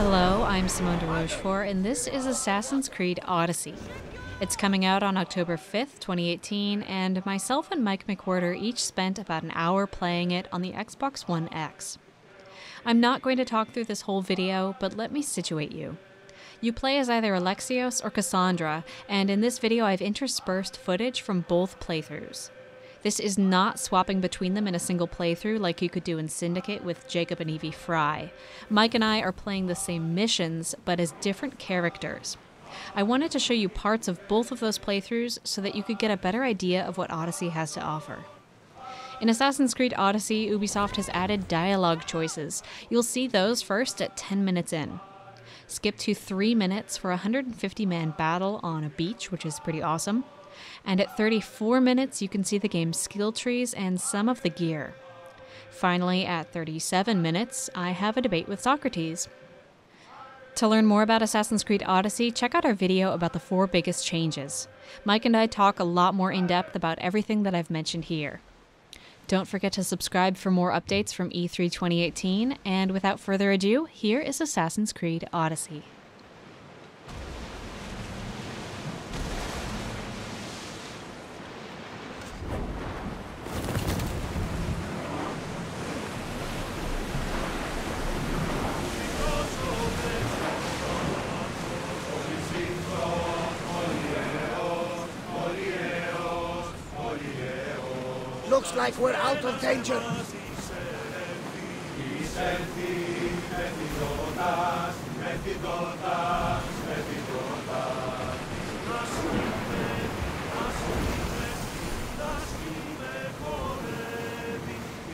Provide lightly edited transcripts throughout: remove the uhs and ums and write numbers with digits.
Hello, I'm Simone de Rochefort, and this is Assassin's Creed Odyssey. It's coming out on October 5th, 2018, and myself and Mike McWhorter each spent about an hour playing it on the Xbox One X. I'm not going to talk through this whole video, but let me situate you. You play as either Alexios or Cassandra, and in this video I've interspersed footage from both playthroughs. This is not swapping between them in a single playthrough like you could do in Syndicate with Jacob and Evie Fry. Mike and I are playing the same missions, but as different characters. I wanted to show you parts of both of those playthroughs so that you could get a better idea of what Odyssey has to offer. In Assassin's Creed Odyssey, Ubisoft has added dialogue choices. You'll see those first at 10 minutes in. Skip to 3 minutes for a 150-man battle on a beach, which is pretty awesome. And at 34 minutes, you can see the game's skill trees and some of the gear. Finally, at 37 minutes, I have a debate with Socrates. To learn more about Assassin's Creed Odyssey, check out our video about the 4 biggest changes. Mike and I talk a lot more in depth about everything that I've mentioned here. Don't forget to subscribe for more updates from E3 2018, and without further ado, here is Assassin's Creed Odyssey. Looks like we're out of danger.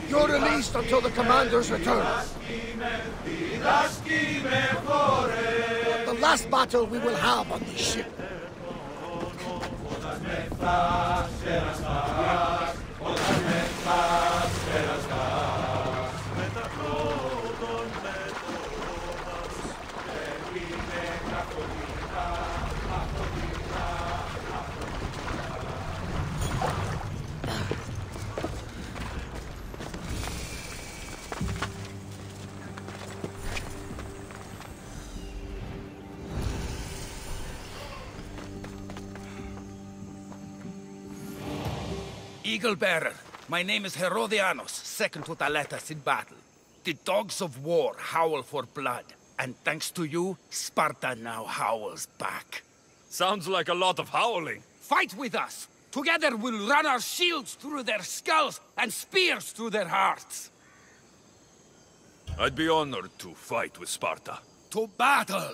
You're released until the commander's return. The last battle we will have on this ship. Eagle Bearer, my name is Herodianos, second to Thaletas in battle. The dogs of war howl for blood, and thanks to you, Sparta now howls back. Sounds like a lot of howling. Fight with us! Together we'll run our shields through their skulls and spears through their hearts! I'd be honored to fight with Sparta. To battle!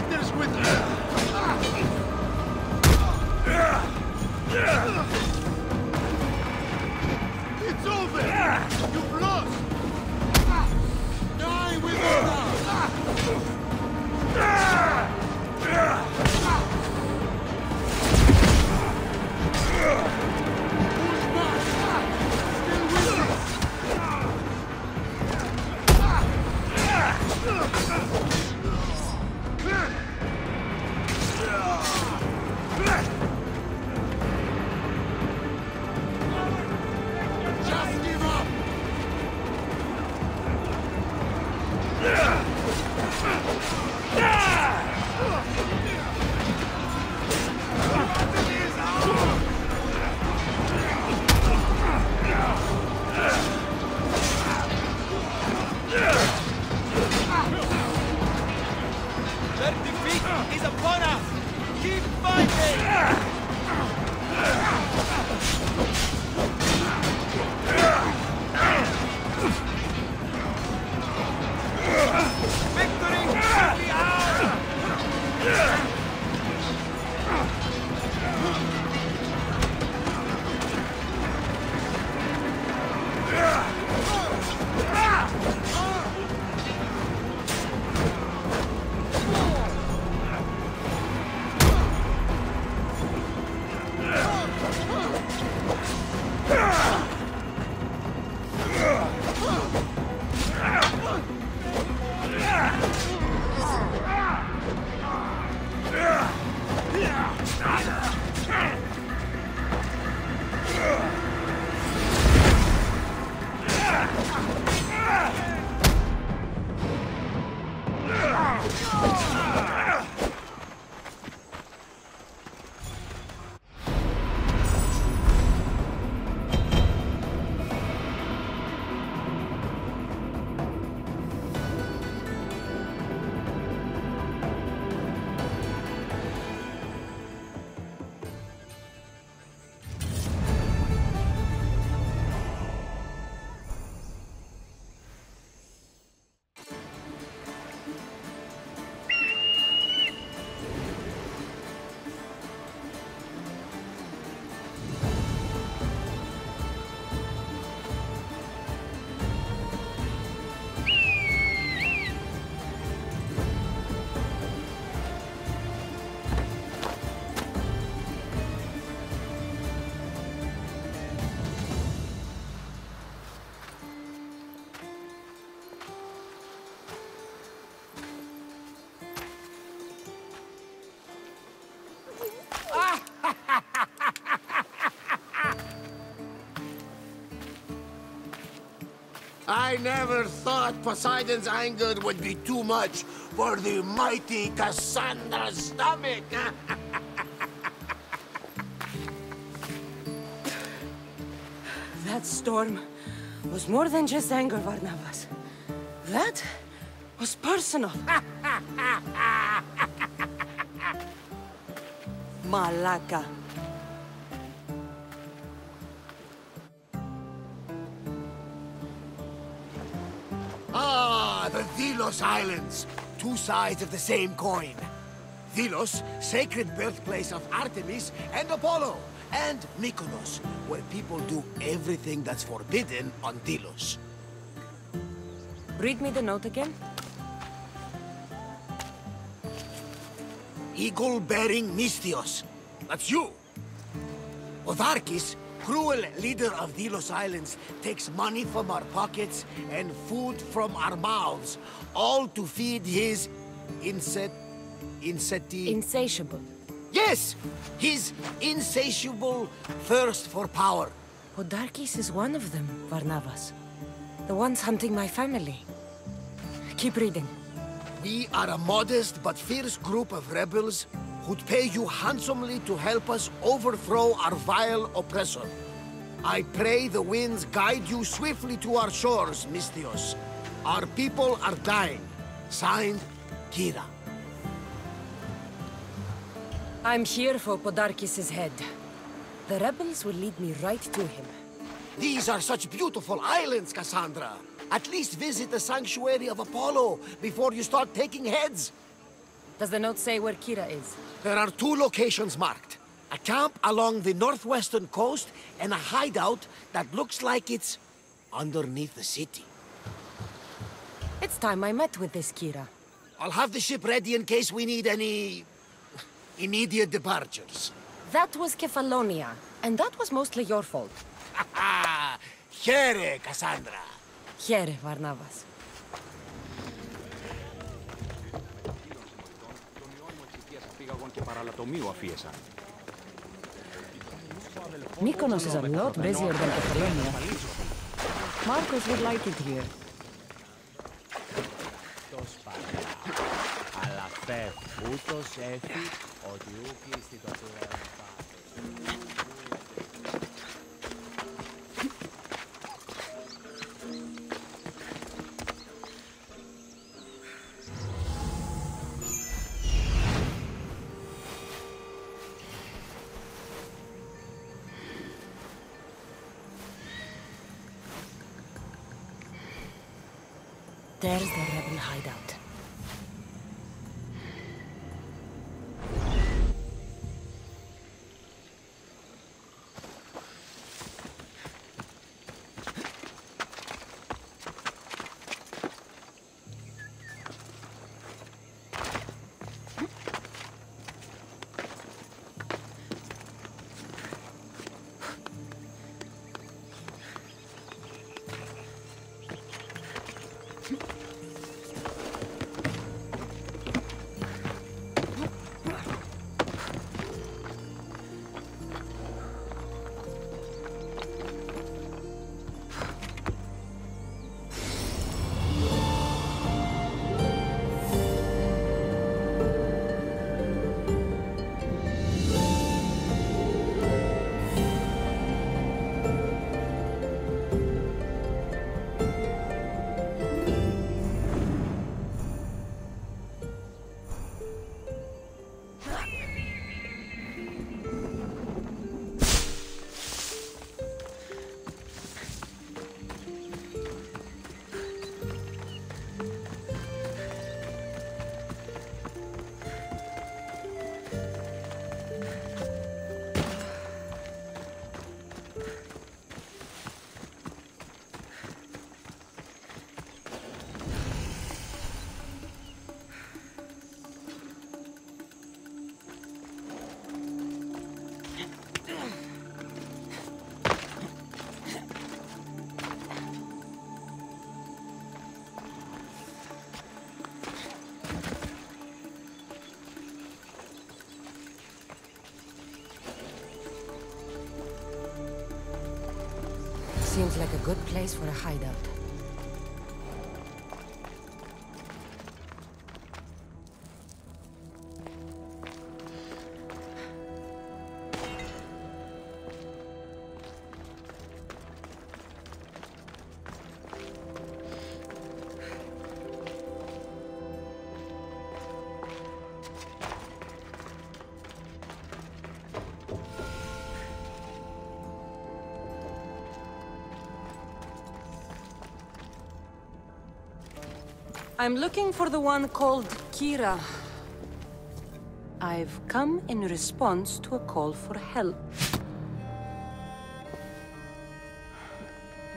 fighters with me! It's over! You've lost! Die with honor! Push back! Still with me! Just give up! Their defeat is upon us! Keep fighting! Victory will be ours! I never thought Poseidon's anger would be too much for the mighty Cassandra's stomach. That storm was more than just anger, Varnavas. That was personal. Malaka. Ah, the Delos Islands. Two sides of the same coin. Delos, sacred birthplace of Artemis and Apollo. And Mykonos, where people do everything that's forbidden on Delos. Read me the note again. Eagle-bearing Mystios. That's you. Odarkis, cruel leader of Delos Islands, takes money from our pockets and food from our mouths, all to feed his Insatiable. Yes! His insatiable thirst for power. Odarkis is one of them, Varnavas. The ones hunting my family. Keep reading. We are a modest but fierce group of rebels who'd pay you handsomely to help us overthrow our vile oppressor. I pray the winds guide you swiftly to our shores, Mystios. Our people are dying. Signed, Kira. I'm here for Podarkis' head. The rebels will lead me right to him. These are such beautiful islands, Cassandra. At least visit the sanctuary of Apollo before you start taking heads. Does the note say where Kira is? There are 2 locations marked. A camp along the northwestern coast and a hideout that looks like it's underneath the city. It's time I met with this Kira. I'll have the ship ready in case we need any immediate departures. That was Kefalonia, and that was mostly your fault. Here, Cassandra. Here, Barnabas. Mykonos is a lot busier than Kefalonia. Marcos would like it here. There's the rebel hideout. Seems like a good place for a hideout. I'm looking for the one called Kira. I've come in response to a call for help.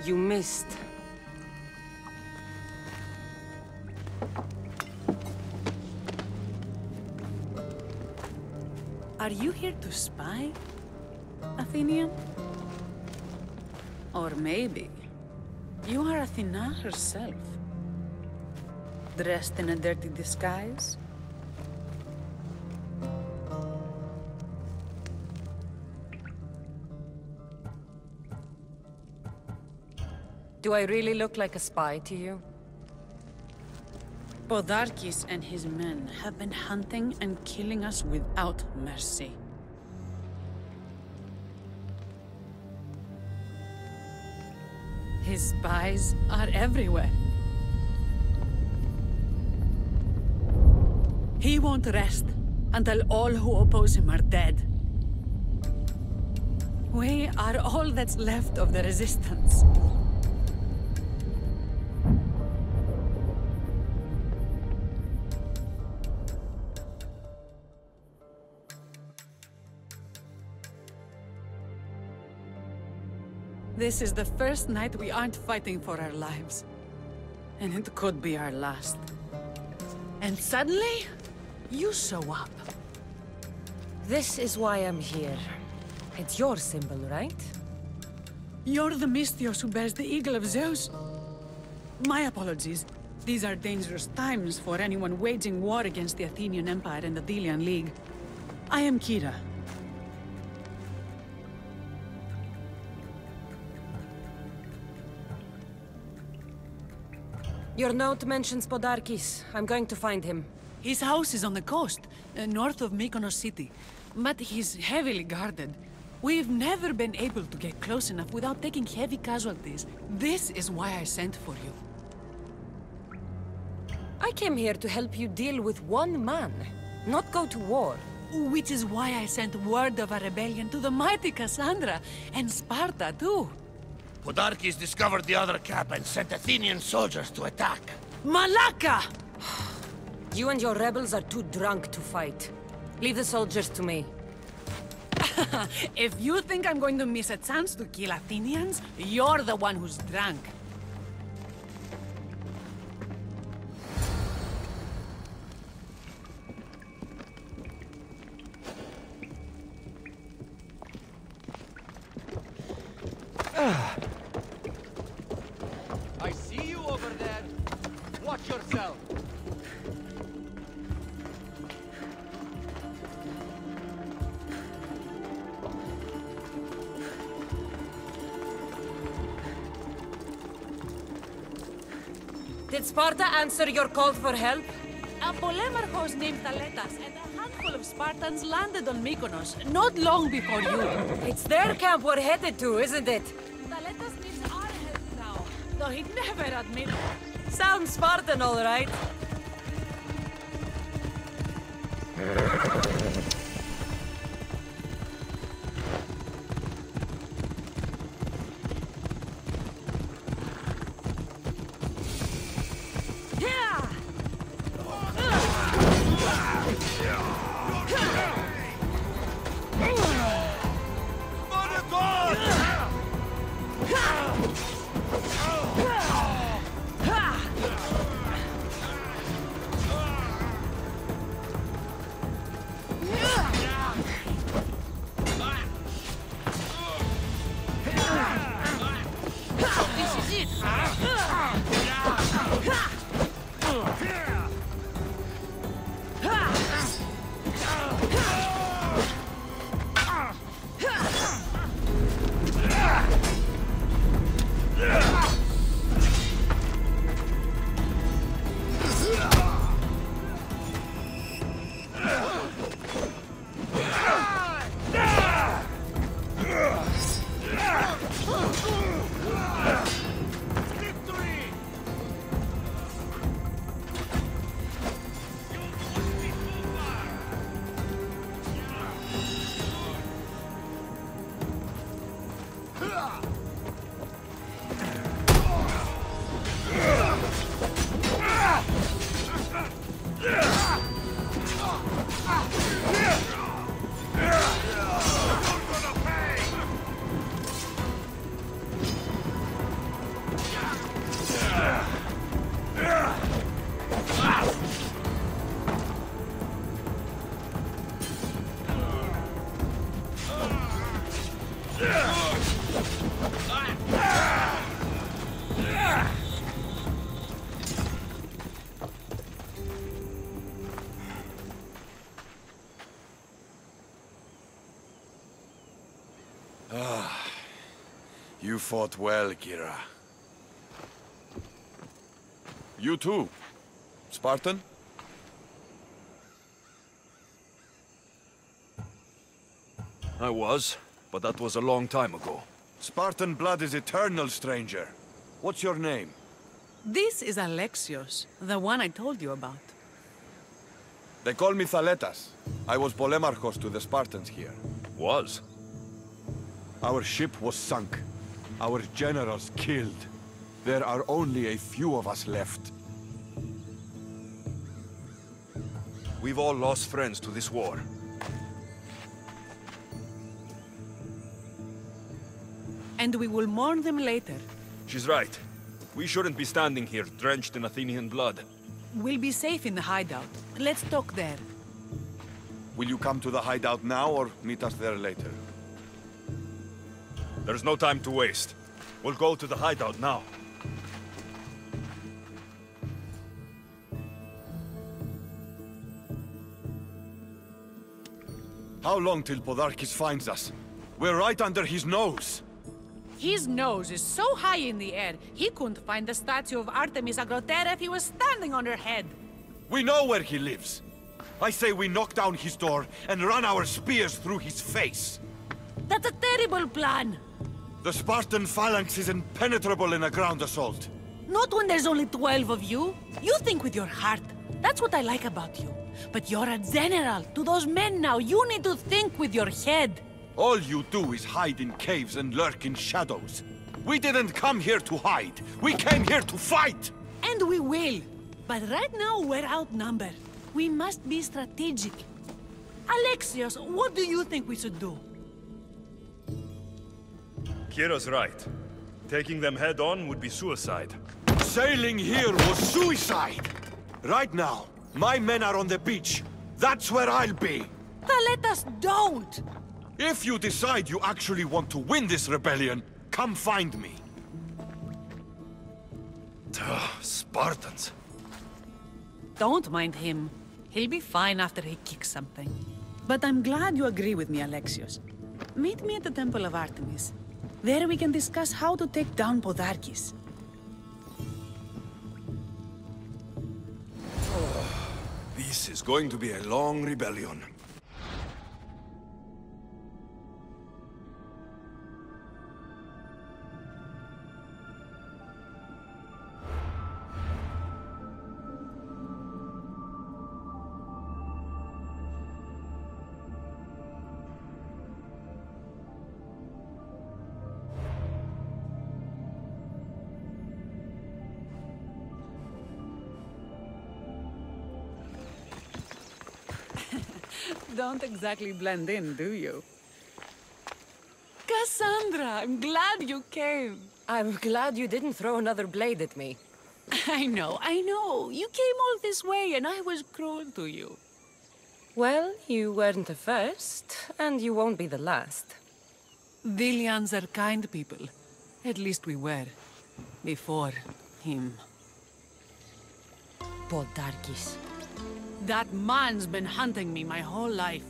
You missed. Are you here to spy, Athenian? Or maybe you are Athena herself, dressed in a dirty disguise? Do I really look like a spy to you? Podarkis and his men have been hunting and killing us without mercy. His spies are everywhere. He won't rest until all who oppose him are dead. We are all that's left of the resistance. This is the first night we aren't fighting for our lives. And it could be our last. And suddenly, you show up. This is why I'm here. It's your symbol, right? You're the Mystios who bears the eagle of Zeus. My apologies. These are dangerous times for anyone waging war against the Athenian Empire and the Delian League. I am Kira. Your note mentions Podarkis. I'm going to find him. His house is on the coast, north of Mykonos city. But he's heavily guarded. We've never been able to get close enough without taking heavy casualties. This is why I sent for you. I came here to help you deal with one man, not go to war. Which is why I sent word of a rebellion to the mighty Cassandra, and Sparta too. Podarkis discovered the other camp and sent Athenian soldiers to attack. Malaka! You and your rebels are too drunk to fight. Leave the soldiers to me. If you think I'm going to miss a chance to kill Athenians, you're the one who's drunk. I see you over there. Watch yourself. Did Sparta answer your call for help? A polemarchos named Thaletas and a handful of Spartans landed on Mykonos not long before you. It's their camp we're headed to, isn't it? Thaletas needs our help now, though he'd never admit it. Sounds Spartan, all right. You fought well, Kira. You too, Spartan? I was, but that was a long time ago. Spartan blood is eternal, stranger. What's your name? This is Alexios, the one I told you about. They call me Thaletas. I was polemarchos to the Spartans here. Was? Our ship was sunk. Our generals killed. There are only a few of us left. We've all lost friends to this war. and we will mourn them later. She's right. We shouldn't be standing here, drenched in Athenian blood. We'll be safe in the hideout. Let's talk there. Will you come to the hideout now, or meet us there later? There's no time to waste. We'll go to the hideout now. How long till Podarkis finds us? We're right under his nose. His nose is so high in the air, he couldn't find the statue of Artemis Agrotera if he was standing on her head. We know where he lives. I say we knock down his door and run our spears through his face. That's a terrible plan. The Spartan phalanx is impenetrable in a ground assault. Not when there's only 12 of you. You think with your heart. That's what I like about you. But you're a general. To those men now, you need to think with your head. All you do is hide in caves and lurk in shadows. We didn't come here to hide. We came here to fight! And we will. But right now, we're outnumbered. We must be strategic. Alexios, what do you think we should do? Kira's right. Taking them head on would be suicide. Sailing here was suicide! Right now, my men are on the beach. That's where I'll be. Let us don't! If you decide you actually want to win this rebellion, come find me. Spartans. Don't mind him. He'll be fine after he kicks something. But I'm glad you agree with me, Alexios. Meet me at the Temple of Artemis. There we can discuss how to take down Podarkis. This is going to be a long rebellion. Don't exactly blend in, do you? Cassandra, I'm glad you came. I'm glad you didn't throw another blade at me. I know. You came all this way and I was cruel to you. Well, you weren't the first, and you won't be the last. Dilians are kind people. At least we were. Before him. Podarkis. That man's been hunting me my whole life.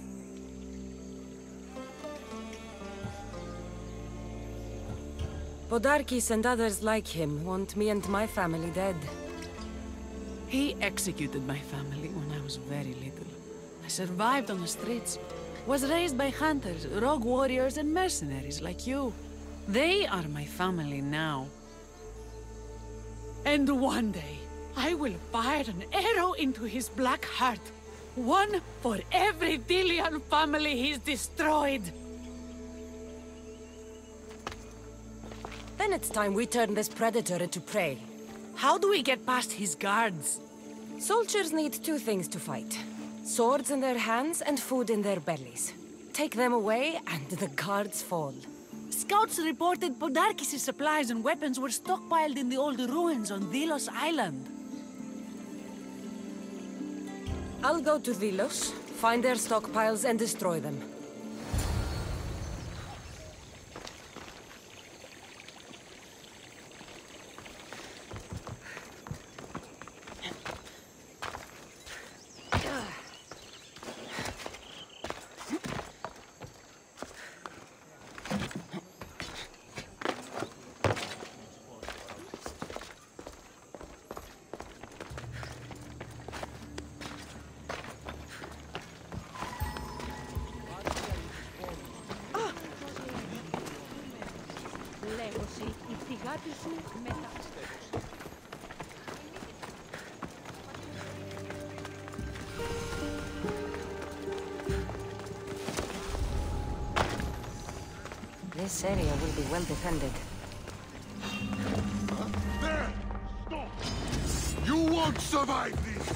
Podarkis and others like him want me and my family dead. He executed my family when I was very little. I survived on the streets. Was raised by hunters, rogue warriors, and mercenaries like you. They are my family now. And one day, I will fire an arrow into his black heart. One for every Dilian family he's destroyed. Then it's time we turn this predator into prey. How do we get past his guards? Soldiers need two things to fight. Swords in their hands and food in their bellies. Take them away and the guards fall. Scouts reported Podarkis' supplies and weapons were stockpiled in the old ruins on Delos Island. I'll go to Delos, find their stockpiles and destroy them. This area will be well defended. There! Stop! You won't survive this!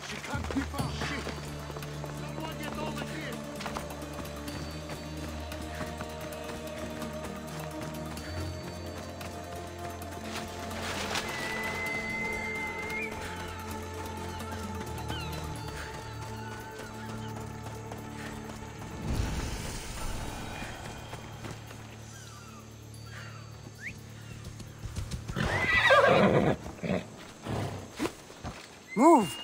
She can't keep our ship! Someone get over here! Move!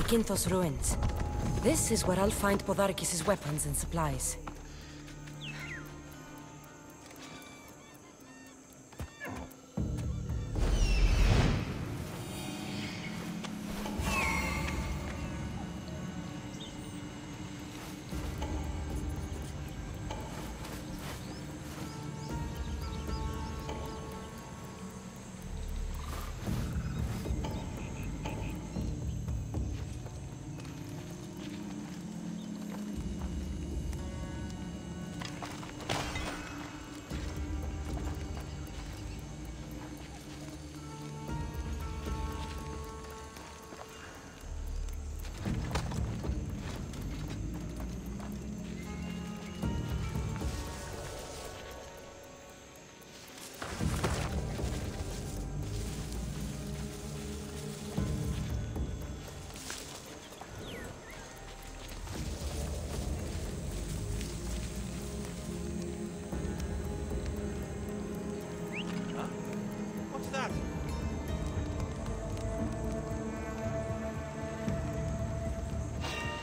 Quintos ruins. This is where I'll find Podarkis' weapons and supplies.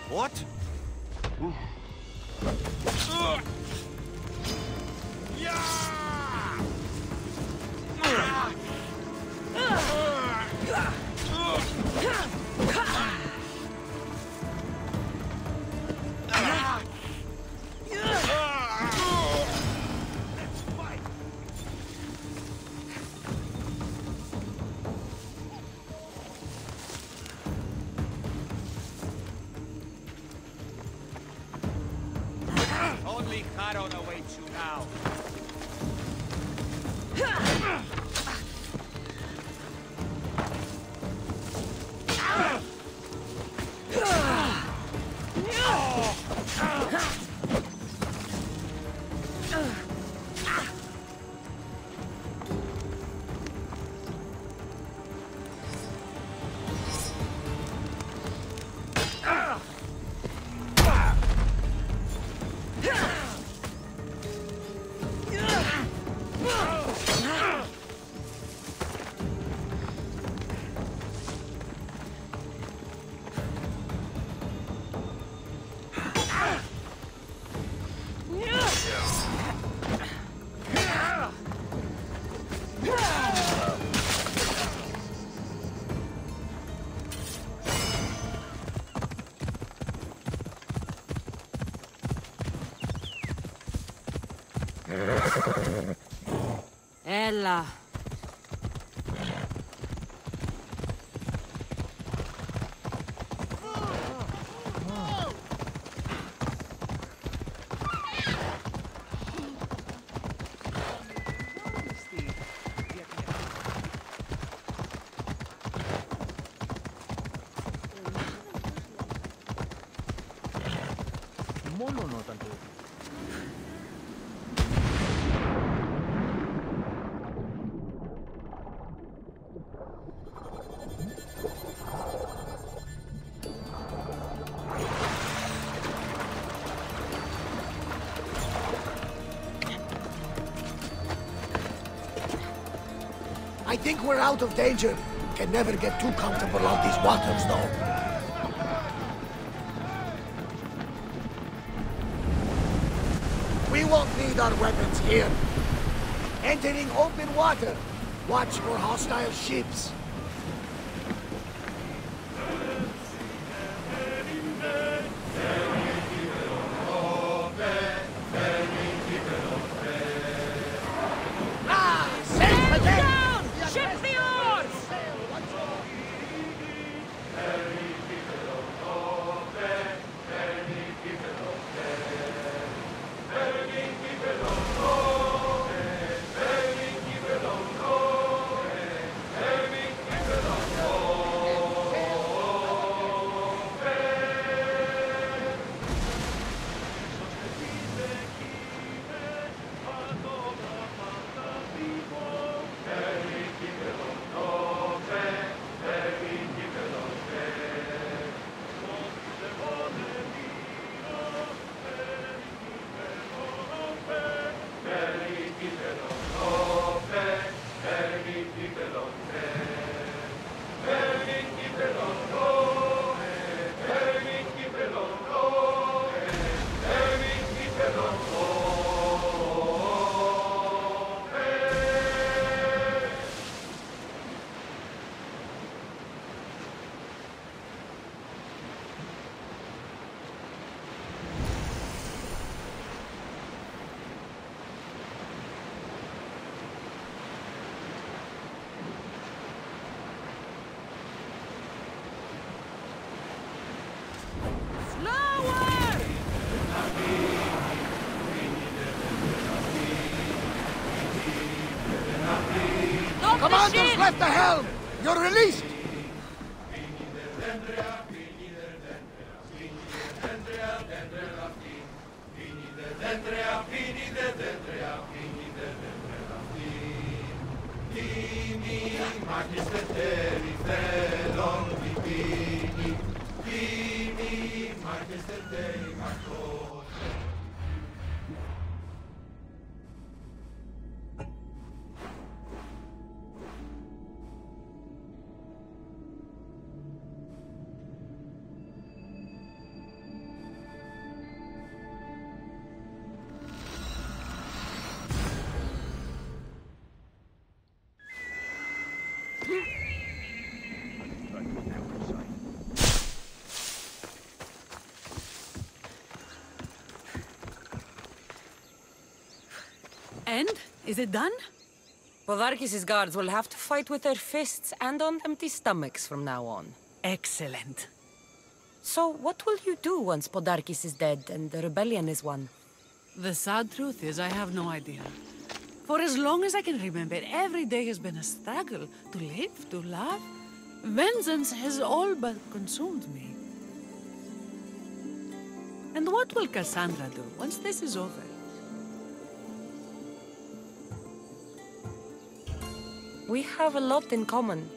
What? Only Charon awaits you now. Ella. I think we're out of danger. Can never get too comfortable on these waters, though. We won't need our weapons here. Entering open water. Watch for hostile ships. Stop the Commanders ship! left the helm! You're released! And? Is it done? Podarkis' guards will have to fight with their fists and on empty stomachs from now on. Excellent. So, what will you do once Podarkis is dead and the rebellion is won? The sad truth is I have no idea. For as long as I can remember, every day has been a struggle to live, to love. Vengeance has all but consumed me. And what will Cassandra do once this is over? We have a lot in common.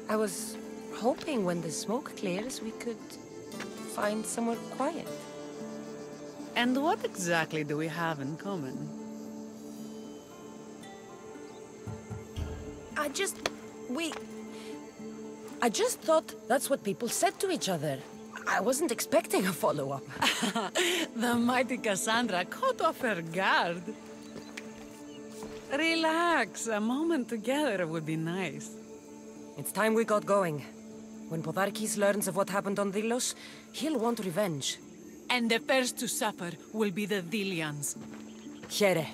I was hoping when the smoke clears, we could find somewhere quiet. And what exactly do we have in common? I just thought that's what people said to each other. I wasn't expecting a follow-up. The mighty Cassandra caught off her guard. Relax, a moment together would be nice. It's time we got going. When Podarkis learns of what happened on Delos, he'll want revenge. And the first to suffer will be the Delians. Here.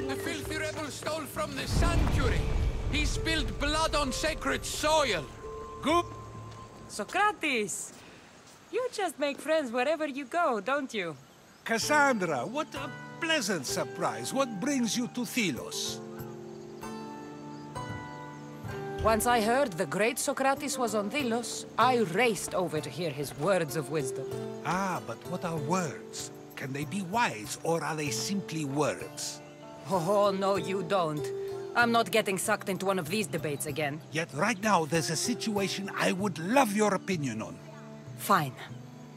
The filthy rebel stole from the sanctuary. He spilled blood on sacred soil. Good. Socrates! You just make friends wherever you go, don't you? Cassandra, what a pleasant surprise. What brings you to Thelos? Once I heard the great Socrates was on Delos, I raced over to hear his words of wisdom. Ah, but what are words? Can they be wise, or are they simply words? Oh, no, you don't. I'm not getting sucked into one of these debates again. Yet right now, there's a situation I would love your opinion on. Fine.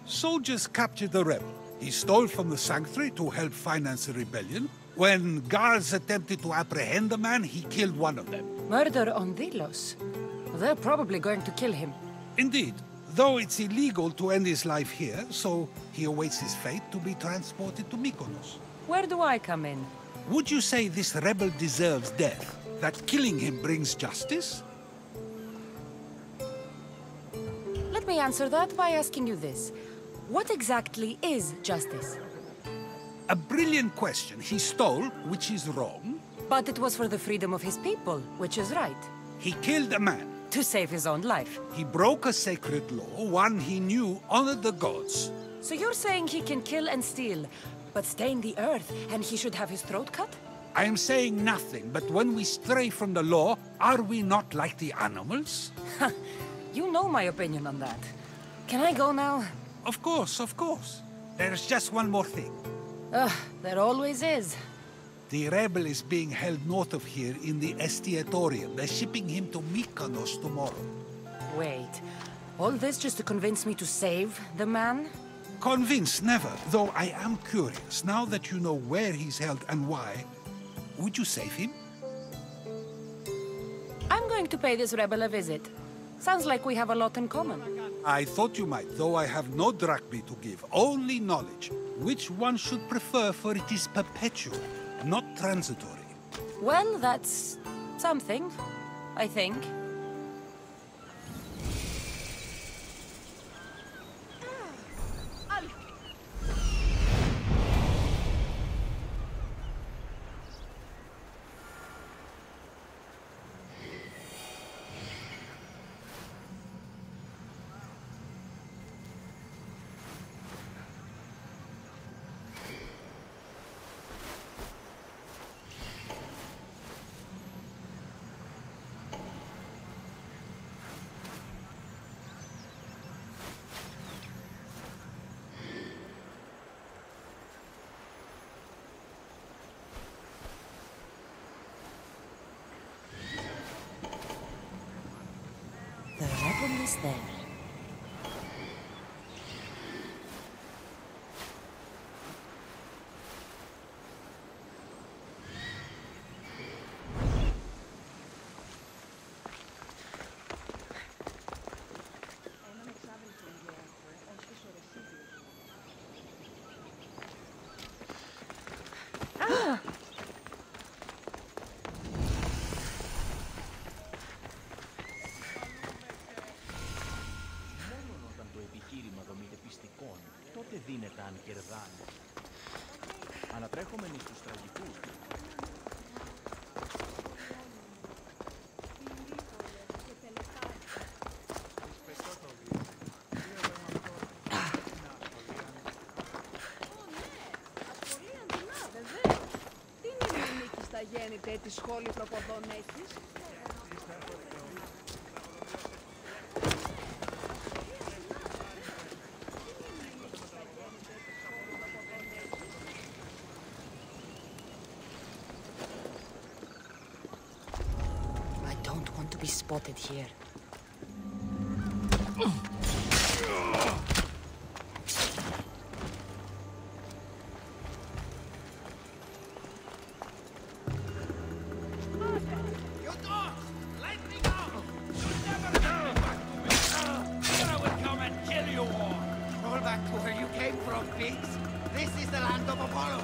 Soldiers captured the rebel. He stole from the sanctuary to help finance the rebellion. When guards attempted to apprehend the man, he killed one of them. Murder on Delos? They're probably going to kill him. Indeed. Though it's illegal to end his life here, so he awaits his fate to be transported to Mykonos. Where do I come in? Would you say this rebel deserves death? That killing him brings justice? Let me answer that by asking you this. What exactly is justice? A brilliant question. He stole, which is wrong. But it was for the freedom of his people, which is right. He killed a man. To save his own life. He broke a sacred law, one he knew honored the gods. So you're saying he can kill and steal, but stain the earth, and he should have his throat cut? I am saying nothing, but when we stray from the law, are we not like the animals? You know my opinion on that. Can I go now? Of course, of course. There's just one more thing. There always is. The rebel is being held north of here in the Estiatorium. They're shipping him to Mykonos tomorrow. Wait, all this just to convince me to save the man? Convinced, never. Though I am curious, now that you know where he's held and why, would you save him? I'm going to pay this rebel a visit. Sounds like we have a lot in common. I thought you might, though I have no drachmae to give, only knowledge. Which one should prefer, for it is perpetual, not transitory. Well, that's something, I think. The rebel is there. Τότε δίνεται αν κερδάνε. Ανατρέχομενοι στους τραγικούς. Τι νίκη στα γέννητε τη σχόλη προποδών έχεις? To be spotted here. of pigs. This is the land of Apollo.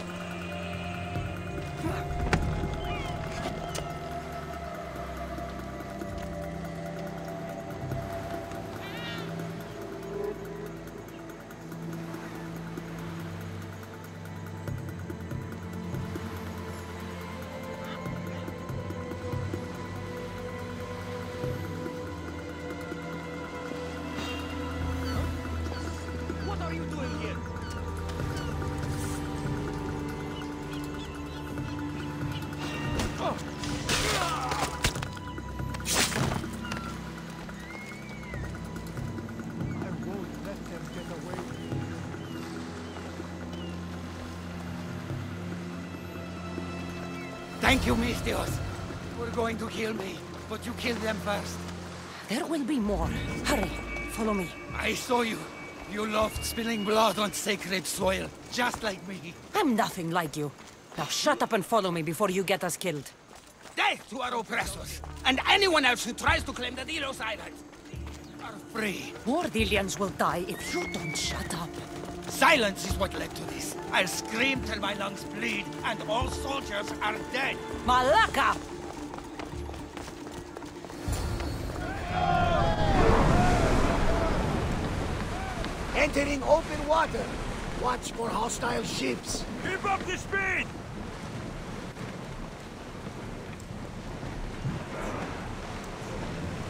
What are you doing here? I won't let them get away. Thank you, Mistios. We're going to kill me, but you kill them first. There will be more. Hurry, follow me. I saw you. You loved spilling blood on sacred soil, just like me. I'm nothing like you. Now shut up and follow me before you get us killed. Death to our oppressors, and anyone else who tries to claim the Delos Islands. You are free. More Delians will die if you don't shut up. Silence is what led to this. I'll scream till my lungs bleed, and all soldiers are dead. Malaka! Entering open water. Watch for hostile ships. Keep up the speed!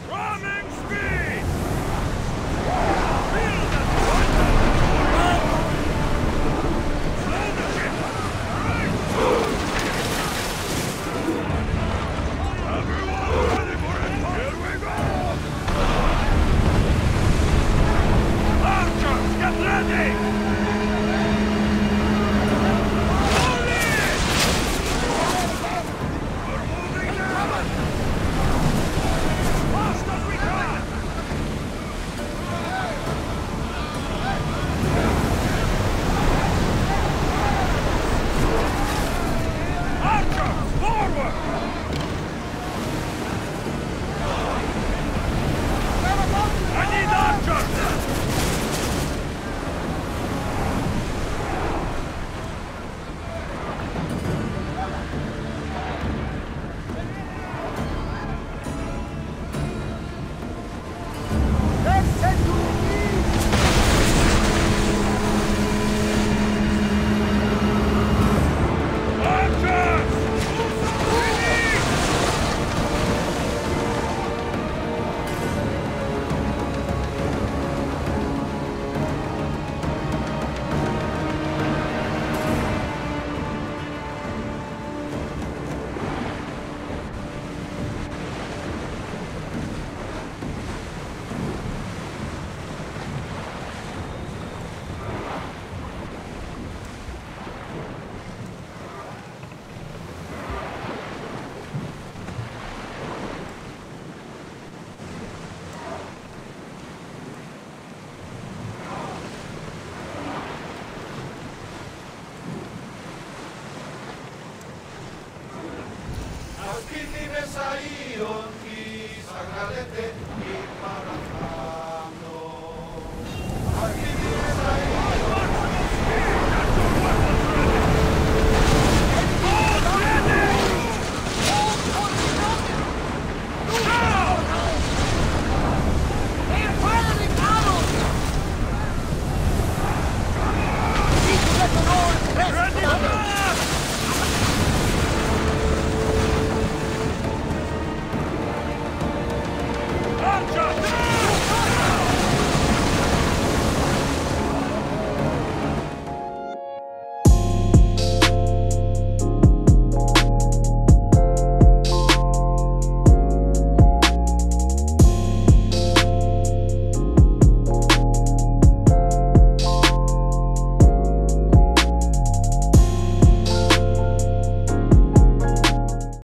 Ramming speed! Feel the slow the ship! Everyone ready for it! Here we go! Archers, get ready! Saíron